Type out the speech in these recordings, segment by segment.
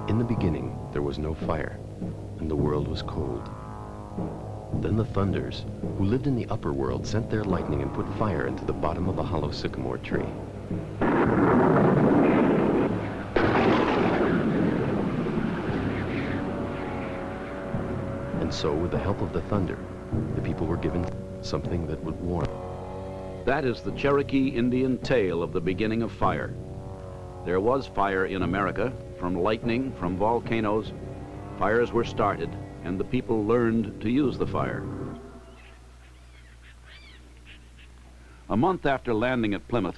In the beginning, there was no fire, and the world was cold. Then the thunders, who lived in the upper world, sent their lightning and put fire into the bottom of a hollow sycamore tree. And so, with the help of the thunder, the people were given something that would warm. That is the Cherokee Indian tale of the beginning of fire. There was fire in America. From lightning, from volcanoes, fires were started, and the people learned to use the fire. A month after landing at Plymouth,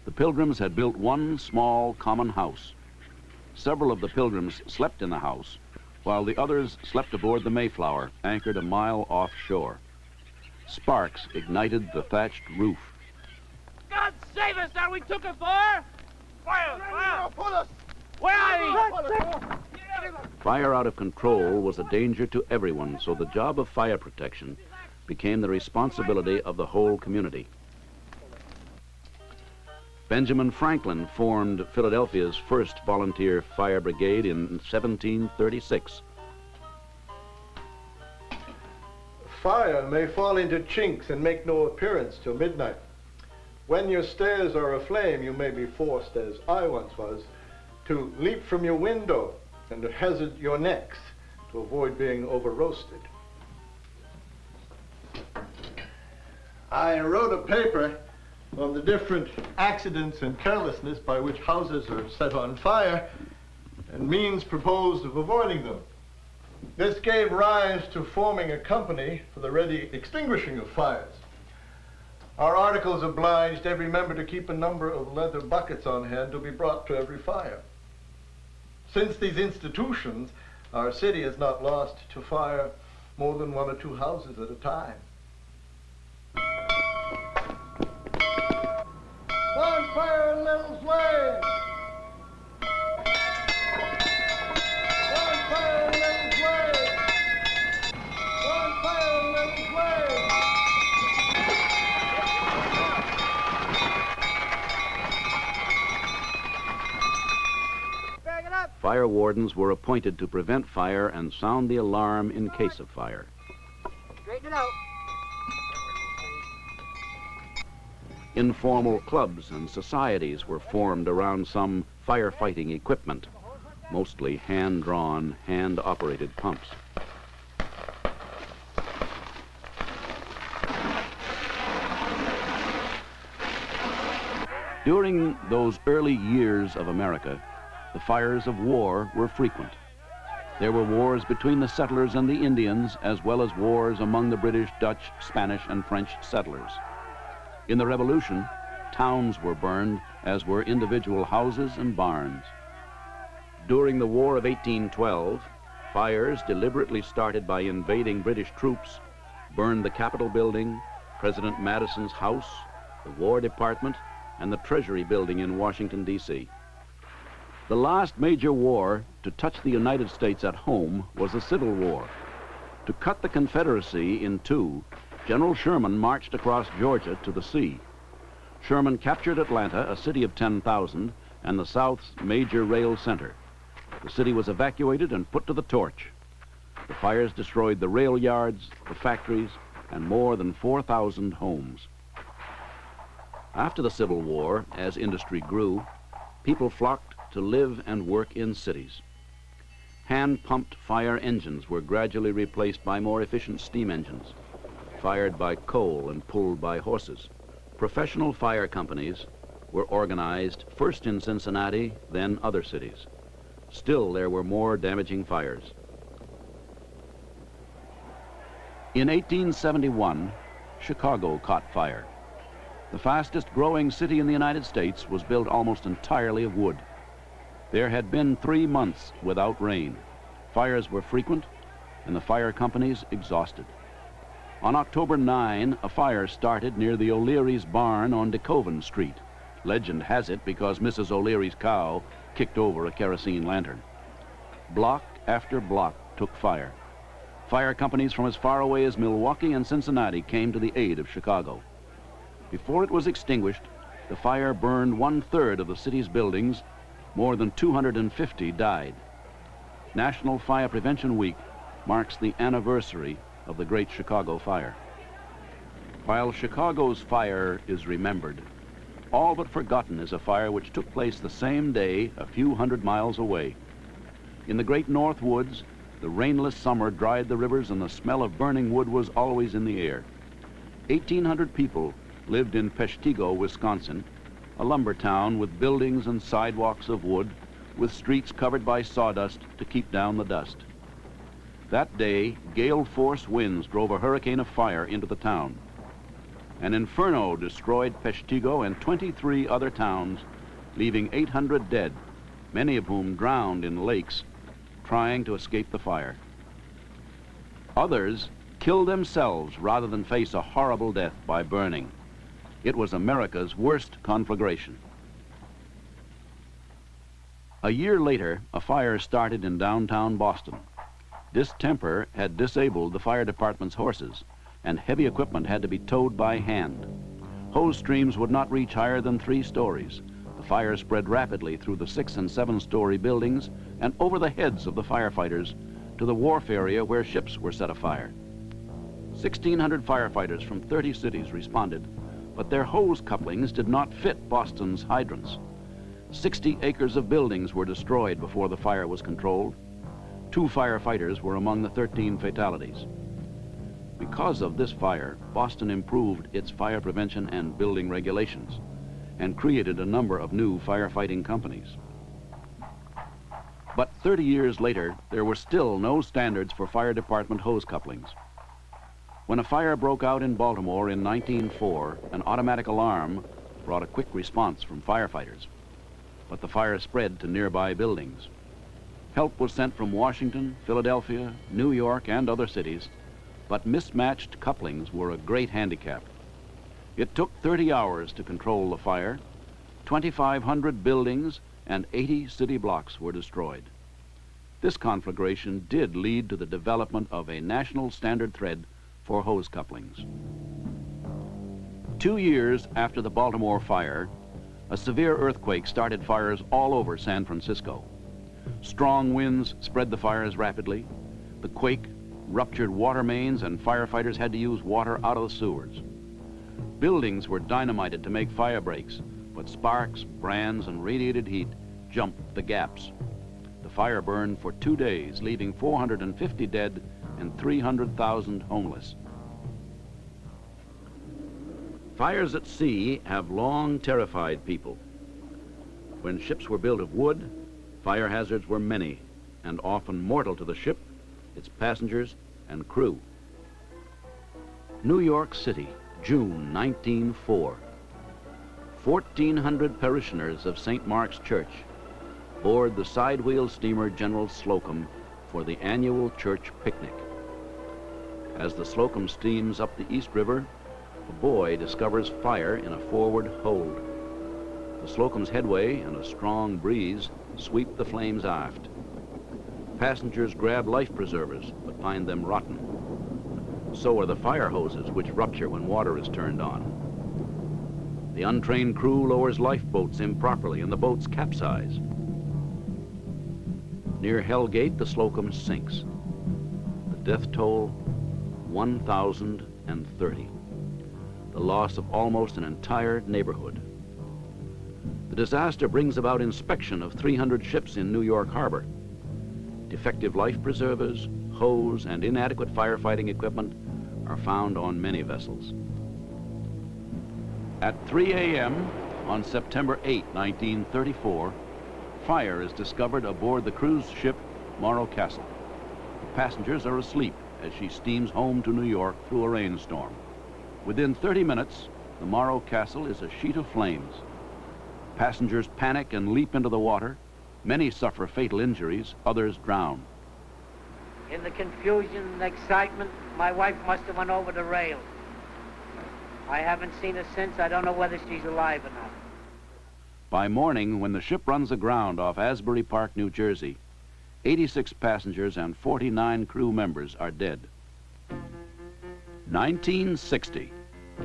the Pilgrims had built one small common house. Several of the Pilgrims slept in the house, while the others slept aboard the Mayflower, anchored a mile offshore. Sparks ignited the thatched roof. God save us! Are we took a fire? Fire! Fire! Pull us! Where are you? Fire out of control was a danger to everyone, so the job of fire protection became the responsibility of the whole community. Benjamin Franklin formed Philadelphia's first volunteer fire brigade in 1736. Fire may fall into chinks and make no appearance till midnight. When your stairs are aflame, you may be forced, as I once was, to leap from your window and to hazard your necks to avoid being over-roasted. I wrote a paper on the different accidents and carelessness by which houses are set on fire and means proposed of avoiding them. This gave rise to forming a company for the ready extinguishing of fires. Our articles obliged every member to keep a number of leather buckets on hand to be brought to every fire. Since these institutions, our city has not lost to fire more than 1 or 2 houses at a time. Bonfire in Little's Way! Bonfire in Little's Way! Bonfire in Little's Way! Fire wardens were appointed to prevent fire and sound the alarm in case of fire. Straighten it out. Informal clubs and societies were formed around some firefighting equipment, mostly hand-drawn, hand-operated pumps. During those early years of America, the fires of war were frequent. There were wars between the settlers and the Indians, as well as wars among the British, Dutch, Spanish, and French settlers. In the Revolution, towns were burned, as were individual houses and barns. During the War of 1812, fires deliberately started by invading British troops burned the Capitol building, President Madison's house, the War Department, and the Treasury building in Washington, D.C. The last major war to touch the United States at home was the Civil War. To cut the Confederacy in two, General Sherman marched across Georgia to the sea. Sherman captured Atlanta, a city of 10,000, and the South's major rail center. The city was evacuated and put to the torch. The fires destroyed the rail yards, the factories, and more than 4,000 homes. After the Civil War, as industry grew, people flocked to live and work in cities. Hand-pumped fire engines were gradually replaced by more efficient steam engines, fired by coal and pulled by horses. Professional fire companies were organized first in Cincinnati, then other cities. Still, there were more damaging fires. In 1871, Chicago caught fire. The fastest growing city in the United States was built almost entirely of wood. There had been 3 months without rain. Fires were frequent, and the fire companies exhausted. On October 9, a fire started near the O'Leary's barn on DeKoven Street. Legend has it because Mrs. O'Leary's cow kicked over a kerosene lantern. Block after block took fire. Fire companies from as far away as Milwaukee and Cincinnati came to the aid of Chicago. Before it was extinguished, the fire burned 1/3 of the city's buildings. More than 250 died. National Fire Prevention Week marks the anniversary of the Great Chicago Fire. While Chicago's fire is remembered, all but forgotten is a fire which took place the same day a few hundred miles away. In the great North Woods, the rainless summer dried the rivers and the smell of burning wood was always in the air. 1,800 people lived in Peshtigo, Wisconsin, a lumber town with buildings and sidewalks of wood, with streets covered by sawdust to keep down the dust. That day, gale-force winds drove a hurricane of fire into the town. An inferno destroyed Peshtigo and 23 other towns, leaving 800 dead, many of whom drowned in lakes, trying to escape the fire. Others killed themselves rather than face a horrible death by burning. It was America's worst conflagration. A year later, a fire started in downtown Boston. Distemper had disabled the fire department's horses, and heavy equipment had to be towed by hand. Hose streams would not reach higher than 3 stories. The fire spread rapidly through the 6- and 7-story buildings and over the heads of the firefighters to the wharf area where ships were set afire. 1,600 firefighters from 30 cities responded, but their hose couplings did not fit Boston's hydrants. 60 acres of buildings were destroyed before the fire was controlled. 2 firefighters were among the 13 fatalities. Because of this fire, Boston improved its fire prevention and building regulations and created a number of new firefighting companies. But 30 years later, there were still no standards for fire department hose couplings. When a fire broke out in Baltimore in 1904, an automatic alarm brought a quick response from firefighters, but the fire spread to nearby buildings. Help was sent from Washington, Philadelphia, New York, and other cities, but mismatched couplings were a great handicap. It took 30 hours to control the fire. 2,500 buildings and 80 city blocks were destroyed. This conflagration did lead to the development of a national standard thread for hose couplings. 2 years after the Baltimore fire, a severe earthquake started fires all over San Francisco. Strong winds spread the fires rapidly. The quake ruptured water mains and firefighters had to use water out of the sewers. Buildings were dynamited to make fire breaks, but sparks, brands, and radiated heat jumped the gaps. The fire burned for 2 days, leaving 450 dead and 300,000 homeless. Fires at sea have long terrified people. When ships were built of wood, fire hazards were many and often mortal to the ship, its passengers, and crew. New York City, June 1904. 1,400 parishioners of St. Mark's Church board the side-wheel steamer General Slocum for the annual church picnic. As the Slocum steams up the East River, a boy discovers fire in a forward hold. The Slocum's headway and a strong breeze sweep the flames aft. Passengers grab life preservers, but find them rotten. So are the fire hoses, which rupture when water is turned on. The untrained crew lowers lifeboats improperly, and the boats capsize. Near Hell Gate, the Slocum sinks. The death toll, 1,030. The loss of almost an entire neighborhood. The disaster brings about inspection of 300 ships in New York Harbor. Defective life preservers, hose, and inadequate firefighting equipment are found on many vessels. At 3 a.m. on September 8, 1934, fire is discovered aboard the cruise ship Morro Castle. The passengers are asleep as she steams home to New York through a rainstorm. Within 30 minutes, the Morro Castle is a sheet of flames. Passengers panic and leap into the water. Many suffer fatal injuries, others drown. In the confusion and excitement, my wife must have went over the rail. I haven't seen her since. I don't know whether she's alive or not. By morning, when the ship runs aground off Asbury Park, New Jersey, 86 passengers and 49 crew members are dead. 1960,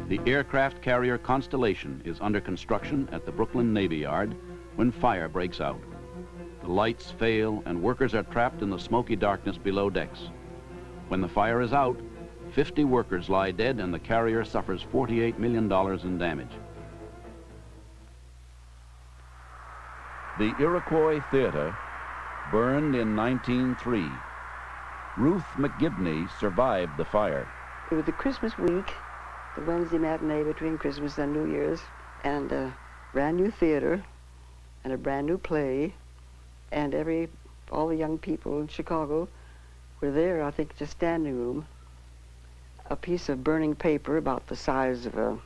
the aircraft carrier Constellation is under construction at the Brooklyn Navy Yard when fire breaks out. The The lights fail and workers are trapped in the smoky darkness below decks. When the fire is out, 50 workers lie dead and the carrier suffers $48 million in damage. The Iroquois Theater burned in 1903. Ruth McGibney survived the fire. It was the Christmas week, the Wednesday matinee between Christmas and New Year's, and a brand new theater and a brand new play, and all the young people in Chicago were there, I think, just standing room. A piece of burning paper about the size of a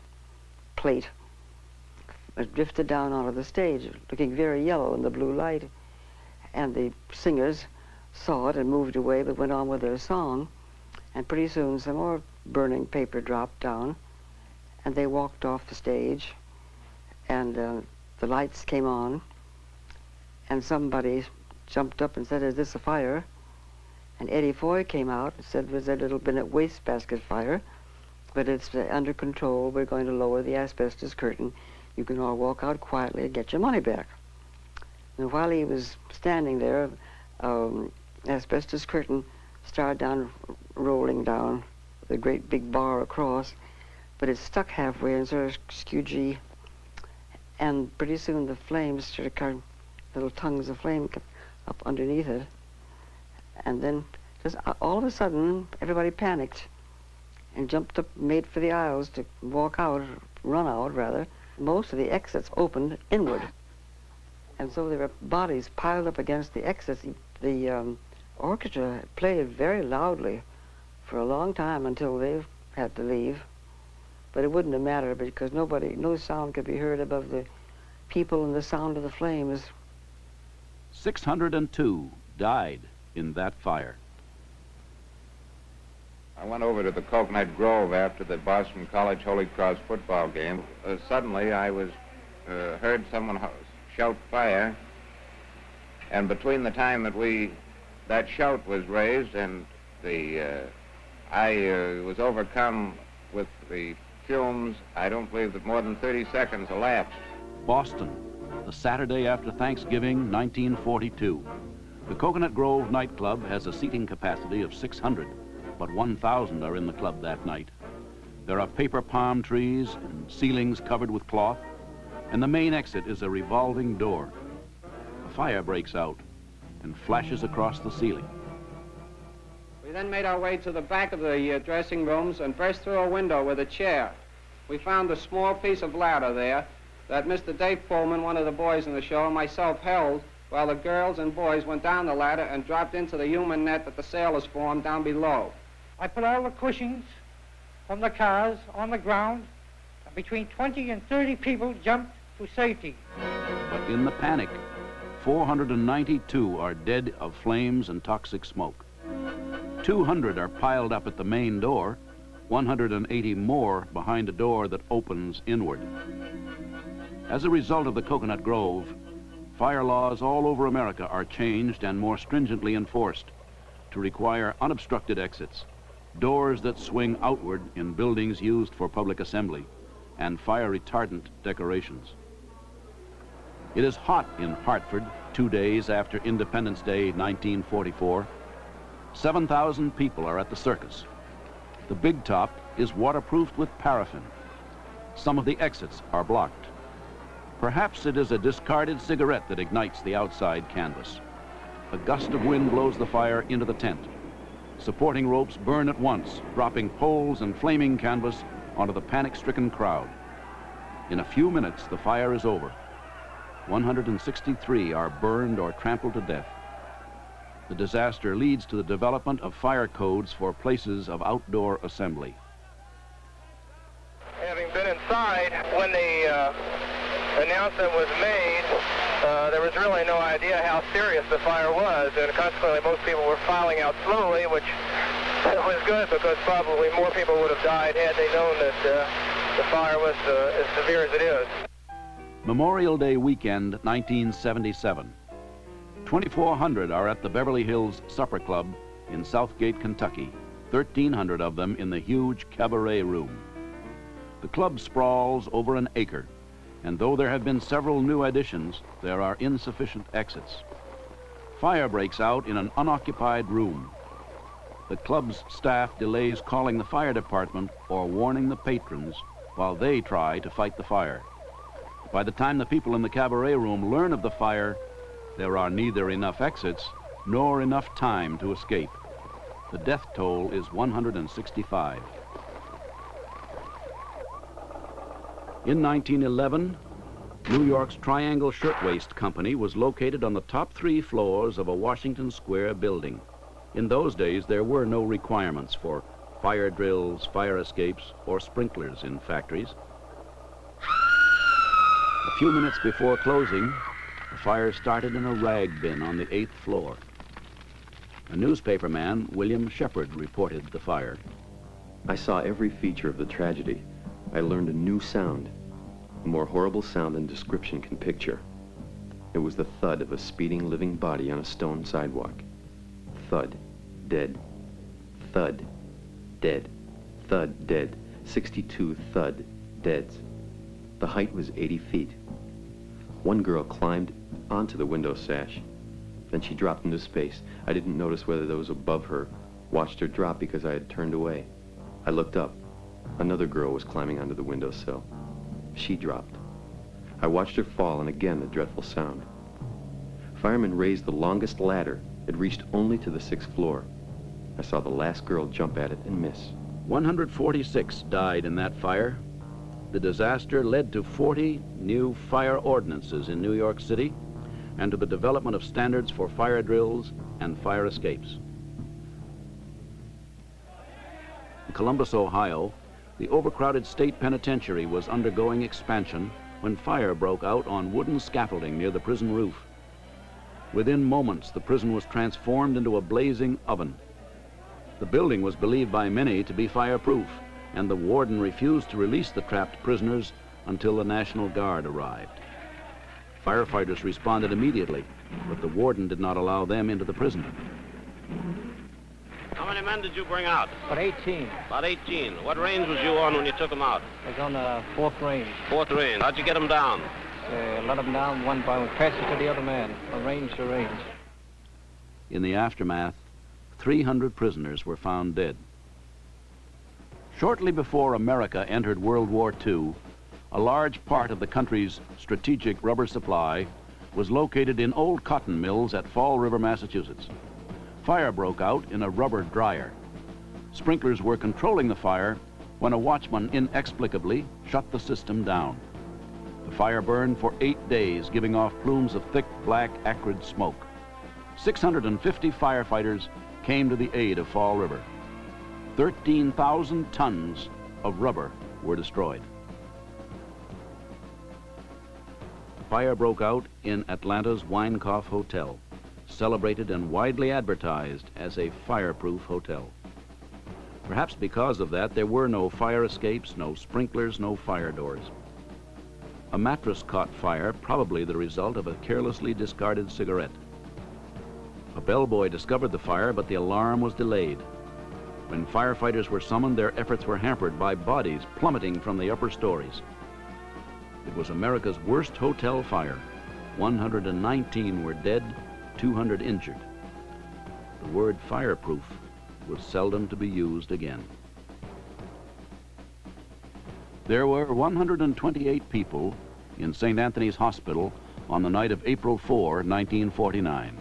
plate was drifted down onto the stage, looking very yellow in the blue light. And the singers saw it and moved away, but went on with their song. And pretty soon some more burning paper dropped down, and they walked off the stage, and the lights came on, and somebody jumped up and said, "Is this a fire?" And Eddie Foy came out and said, "There's a little bit of wastebasket fire, but it's under control. We're going to lower the asbestos curtain. You can all walk out quietly and get your money back." And while he was standing there, asbestos curtain started rolling down the great big bar across, but it stuck halfway and sort of skewed, and pretty soon the flames sort of come, little tongues of flame up underneath it, and then just all of a sudden everybody panicked and jumped up, made for the aisles to walk out, run out rather. Most of the exits opened inward, and so there were bodies piled up against the exits. The orchestra played very loudly for a long time until they had to leave, but it wouldn't have mattered because no sound could be heard above the people and the sound of the flames. 602 died in that fire. I went over to the Coconut Grove after the Boston College Holy Cross football game. Suddenly I heard someone shout fire, and between the time that shout was raised and I was overcome with the fumes, I don't believe that more than 30 seconds elapsed. Boston, the Saturday after Thanksgiving, 1942. The Coconut Grove nightclub has a seating capacity of 600, but 1,000 are in the club that night. There are paper palm trees and ceilings covered with cloth, and the main exit is a revolving door. A fire breaks out and flashes across the ceiling. We then made our way to the back of the dressing rooms and burst through a window with a chair. We found a small piece of ladder there that Mr. Dave Pullman, one of the boys in the show, and myself held while the girls and boys went down the ladder and dropped into the human net that the sailors formed down below. I put all the cushions from the cars on the ground, and between 20 and 30 people jumped to safety. But in the panic, 492 are dead of flames and toxic smoke. 200 are piled up at the main door, 180 more behind a door that opens inward. As a result of the Coconut Grove, fire laws all over America are changed and more stringently enforced to require unobstructed exits, doors that swing outward in buildings used for public assembly, and fire retardant decorations. It is hot in Hartford 2 days after Independence Day 1944. 7,000 people are at the circus. The big top is waterproofed with paraffin. Some of the exits are blocked. Perhaps it is a discarded cigarette that ignites the outside canvas. A gust of wind blows the fire into the tent. Supporting ropes burn at once, dropping poles and flaming canvas onto the panic-stricken crowd. In a few minutes, the fire is over. 163 are burned or trampled to death. The disaster leads to the development of fire codes for places of outdoor assembly. Having been inside when the announcement was made, there was really no idea how serious the fire was, and consequently most people were filing out slowly, which was good because probably more people would have died had they known that the fire was as severe as it is. Memorial Day weekend, 1977. 2,400 are at the Beverly Hills Supper Club in Southgate, Kentucky, 1,300 of them in the huge cabaret room. The club sprawls over an acre, and though there have been several new additions, there are insufficient exits. Fire breaks out in an unoccupied room. The club's staff delays calling the fire department or warning the patrons while they try to fight the fire. By the time the people in the cabaret room learn of the fire, there are neither enough exits nor enough time to escape. The death toll is 165. In 1911, New York's Triangle Shirtwaist Company was located on the top 3 floors of a Washington Square building. In those days, there were no requirements for fire drills, fire escapes, or sprinklers in factories. A few minutes before closing, the fire started in a rag bin on the 8th floor. A newspaperman, William Shepard, reported the fire. I saw every feature of the tragedy. I learned a new sound, a more horrible sound than description can picture. It was the thud of a speeding living body on a stone sidewalk. Thud, dead. Thud, dead. Thud, dead. 62 thud, deads. The height was 80 feet. One girl climbed onto the window sash. Then she dropped into space. I didn't notice whether those above her watched her drop because I had turned away. I looked up. Another girl was climbing onto the windowsill. She dropped. I watched her fall, and again the dreadful sound. Firemen raised the longest ladder. It reached only to the 6th floor. I saw the last girl jump at it and miss. 146 died in that fire. The disaster led to 40 new fire ordinances in New York City and to the development of standards for fire drills and fire escapes. In Columbus, Ohio, the overcrowded state penitentiary was undergoing expansion when fire broke out on wooden scaffolding near the prison roof. Within moments, the prison was transformed into a blazing oven. The building was believed by many to be fireproof, and the warden refused to release the trapped prisoners until the National Guard arrived. Firefighters responded immediately, but the warden did not allow them into the prison. How many men did you bring out? About 18. About 18. What range was you on when you took them out? I was on the 4th range. 4th range. How'd you get them down? Let them down one by one, pass it to the other man, from range to range. In the aftermath, 300 prisoners were found dead. Shortly before America entered World War II, a large part of the country's strategic rubber supply was located in old cotton mills at Fall River, Massachusetts. Fire broke out in a rubber dryer. Sprinklers were controlling the fire when a watchman inexplicably shut the system down. The fire burned for 8 days, giving off plumes of thick, black, acrid smoke. 650 firefighters came to the aid of Fall River. 13,000 tons of rubber were destroyed. The fire broke out in Atlanta's Winecoff Hotel, celebrated and widely advertised as a fireproof hotel. Perhaps because of that, there were no fire escapes, no sprinklers, no fire doors. A mattress caught fire, probably the result of a carelessly discarded cigarette. A bellboy discovered the fire, but the alarm was delayed. When firefighters were summoned, their efforts were hampered by bodies plummeting from the upper stories. It was America's worst hotel fire. 119 were dead, 200 injured. The word fireproof was seldom to be used again. There were 128 people in St. Anthony's Hospital on the night of April 4, 1949.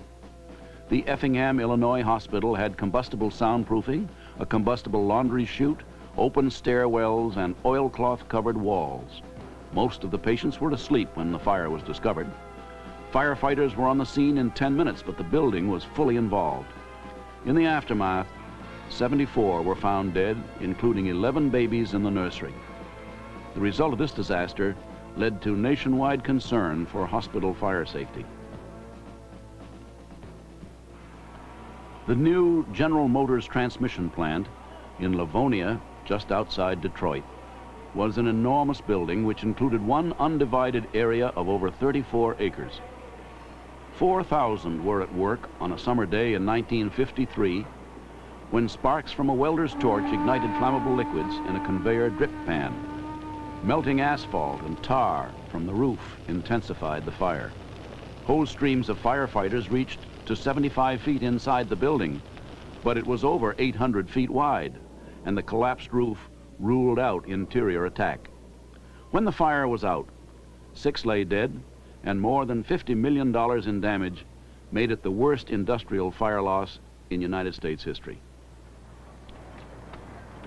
The Effingham, Illinois hospital had combustible soundproofing, a combustible laundry chute, open stairwells, and oilcloth-covered walls. Most of the patients were asleep when the fire was discovered. Firefighters were on the scene in 10 minutes, but the building was fully involved. In the aftermath, 74 were found dead, including 11 babies in the nursery. The result of this disaster led to nationwide concern for hospital fire safety. The new General Motors transmission plant in Livonia, just outside Detroit, was an enormous building which included one undivided area of over 34 acres. 4,000 were at work on a summer day in 1953 when sparks from a welder's torch ignited flammable liquids in a conveyor drip pan. Melting asphalt and tar from the roof intensified the fire. Hose streams of firefighters reached to to 75 feet inside the building, but it was over 800 feet wide, and the collapsed roof ruled out interior attack. When the fire was out, 6 lay dead, and more than $50 million in damage made it the worst industrial fire loss in United States history.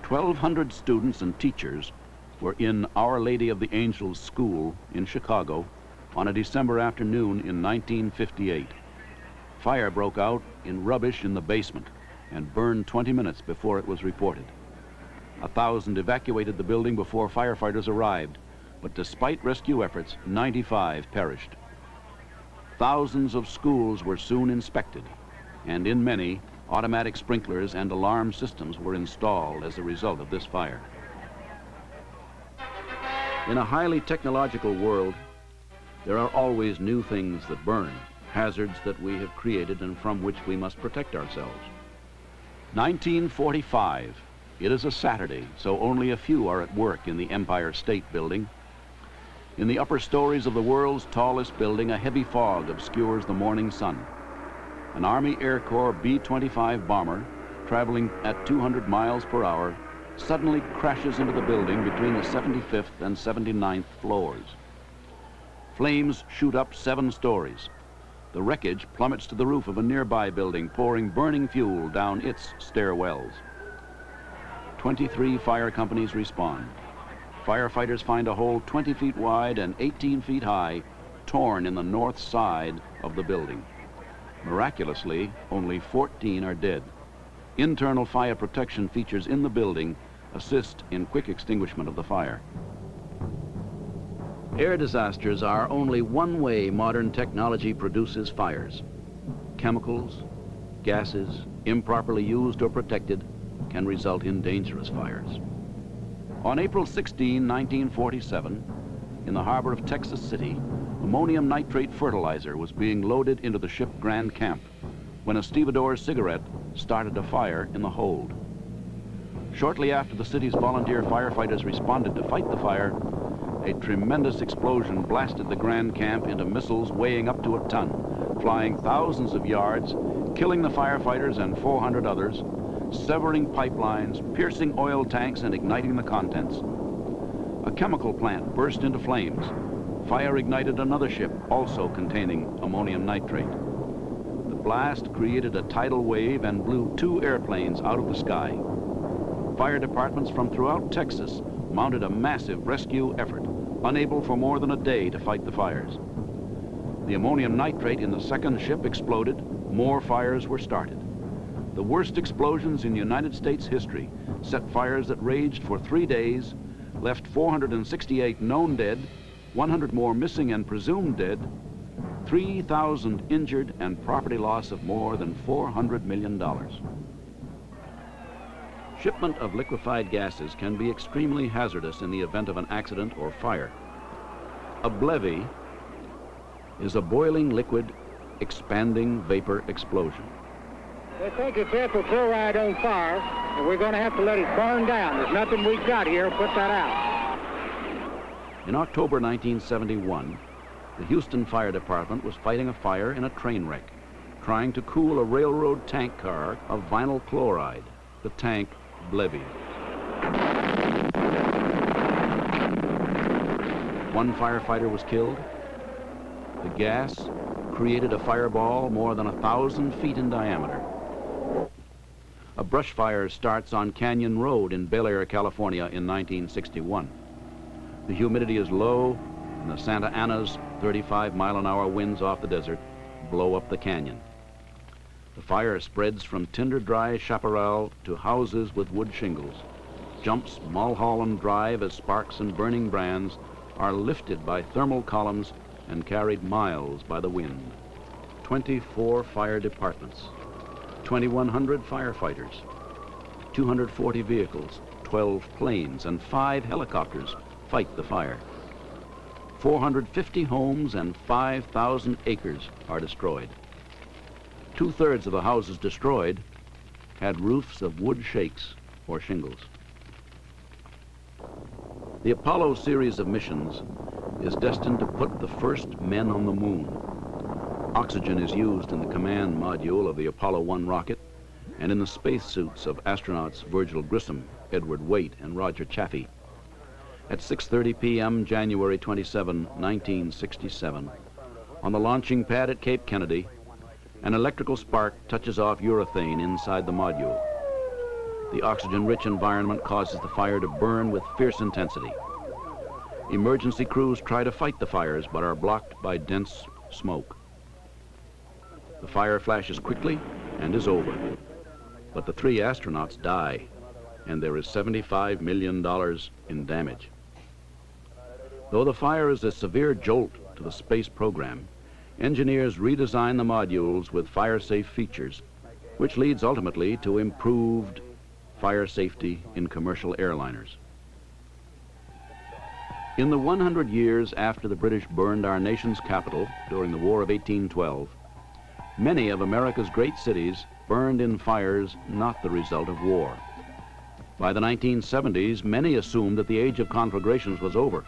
1,200 students and teachers were in Our Lady of the Angels School in Chicago on a December afternoon in 1958. Fire broke out in rubbish in the basement and burned 20 minutes before it was reported. 1,000 evacuated the building before firefighters arrived, but despite rescue efforts, 95 perished. Thousands of schools were soon inspected, and in many, automatic sprinklers and alarm systems were installed as a result of this fire. In a highly technological world, there are always new things that burn, hazards that we have created and from which we must protect ourselves. 1945. It is a Saturday, so only a few are at work in the Empire State Building. In the upper stories of the world's tallest building, a heavy fog obscures the morning sun. An Army Air Corps B-25 bomber, traveling at 200 miles per hour, suddenly crashes into the building between the 75th and 79th floors. Flames shoot up 7 stories. The wreckage plummets to the roof of a nearby building, pouring burning fuel down its stairwells. 23 fire companies respond. Firefighters find a hole 20 feet wide and 18 feet high, torn in the north side of the building. Miraculously, only 14 are dead. Internal fire protection features in the building assist in quick extinguishment of the fire. Air disasters are only one way modern technology produces fires. Chemicals, gases, improperly used or protected, can result in dangerous fires. On April 16, 1947, in the harbor of Texas City, ammonium nitrate fertilizer was being loaded into the ship Grand Camp when a stevedore's cigarette started a fire in the hold. Shortly after the city's volunteer firefighters responded to fight the fire, a tremendous explosion blasted the Grand Camp into missiles weighing up to a ton, flying thousands of yards, killing the firefighters and 400 others, severing pipelines, piercing oil tanks, and igniting the contents. A chemical plant burst into flames. Fire ignited another ship, also containing ammonium nitrate. The blast created a tidal wave and blew 2 airplanes out of the sky. Fire departments from throughout Texas mounted a massive rescue effort, unable for more than a day to fight the fires. The ammonium nitrate in the second ship exploded. More fires were started. The worst explosions in United States history set fires that raged for 3 days, left 468 known dead, 100 more missing and presumed dead, 3,000 injured, and property loss of more than $400 million. Shipment of liquefied gases can be extremely hazardous in the event of an accident or fire. A BLEVE is a boiling liquid expanding vapor explosion. They think it's ethyl chloride on fire, and we're going to have to let it burn down. There's nothing we've got here to put that out. In October 1971, the Houston Fire Department was fighting a fire in a train wreck, trying to cool a railroad tank car of vinyl chloride, the tank BLEVE. 1 firefighter was killed. The gas created a fireball more than 1,000 feet in diameter. A brush fire starts on Canyon Road in Bel Air, California in 1961. The humidity is low, and the Santa Ana's 35-mile-an-hour winds off the desert blow up the canyon. The fire spreads from tinder-dry chaparral to houses with wood shingles, jumps Mulholland Drive as sparks and burning brands are lifted by thermal columns and carried miles by the wind. 24 fire departments, 2,100 firefighters, 240 vehicles, 12 planes, and 5 helicopters fight the fire. 450 homes and 5,000 acres are destroyed. 2/3 of the houses destroyed had roofs of wood shakes or shingles. The Apollo series of missions is destined to put the first men on the moon. Oxygen is used in the command module of the Apollo 1 rocket and in the spacesuits of astronauts Virgil Grissom, Edward Waite, and Roger Chaffee. At 6:30 p.m., January 27, 1967, on the launching pad at Cape Kennedy, an electrical spark touches off urethane inside the module. The oxygen-rich environment causes the fire to burn with fierce intensity. Emergency crews try to fight the fires but are blocked by dense smoke. The fire flashes quickly and is over. But the 3 astronauts die, and there is $75 million in damage. Though the fire is a severe jolt to the space program, engineers redesign the modules with fire-safe features, which leads ultimately to improved fire safety in commercial airliners. In the 100 years after the British burned our nation's capital during the War of 1812, many of America's great cities burned in fires not the result of war. By the 1970s, many assumed that the age of conflagrations was over.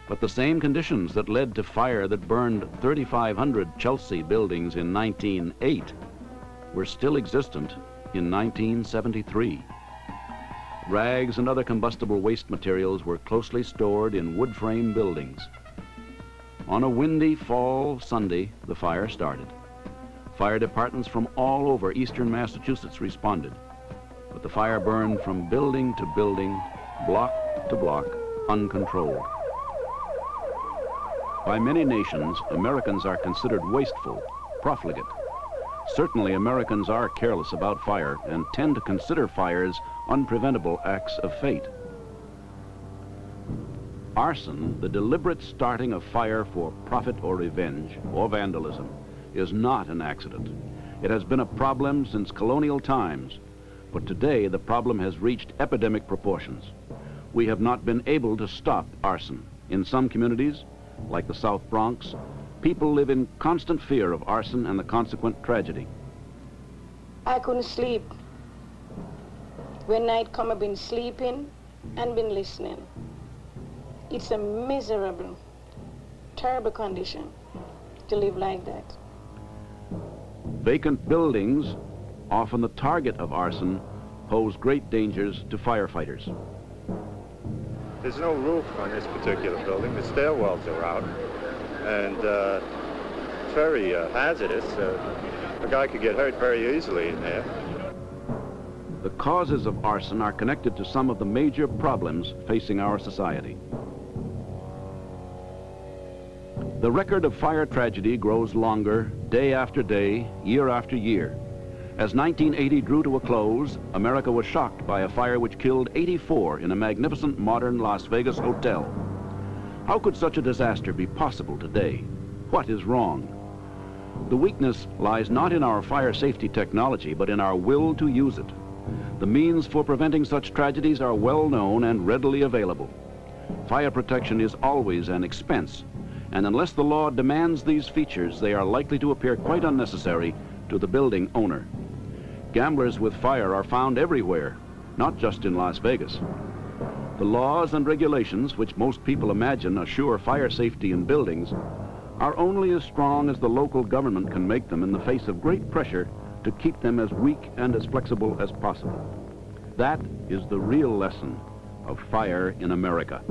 But the same conditions that led to fire that burned 3,500 Chelsea buildings in 1908 were still existent in 1973. Rags and other combustible waste materials were closely stored in wood frame buildings. On a windy fall Sunday, the fire started. Fire departments from all over eastern Massachusetts responded, but the fire burned from building to building, block to block, uncontrolled. By many nations, Americans are considered wasteful, profligate. Certainly, Americans are careless about fire and tend to consider fires unpreventable acts of fate. Arson, the deliberate starting of fire for profit or revenge or vandalism, is not an accident. It has been a problem since colonial times, but today the problem has reached epidemic proportions. We have not been able to stop arson. In some communities, like the South Bronx, people live in constant fear of arson and the consequent tragedy. I couldn't sleep. When night come, I've been sleeping and been listening. It's a miserable, terrible condition to live like that. Vacant buildings, often the target of arson, pose great dangers to firefighters. There's no roof on this particular building. The stairwells are out, and it's very hazardous. A guy could get hurt very easily in there. The causes of arson are connected to some of the major problems facing our society. The record of fire tragedy grows longer day after day, year after year. As 1980 drew to a close, America was shocked by a fire which killed 84 in a magnificent modern Las Vegas hotel. How could such a disaster be possible today? What is wrong? The weakness lies not in our fire safety technology, but in our will to use it. The means for preventing such tragedies are well known and readily available. Fire protection is always an expense, and unless the law demands these features, they are likely to appear quite unnecessary to the building owner. Gamblers with fire are found everywhere, not just in Las Vegas. The laws and regulations, which most people imagine assure fire safety in buildings, are only as strong as the local government can make them in the face of great pressure to keep them as weak and as flexible as possible. That is the real lesson of fire in America.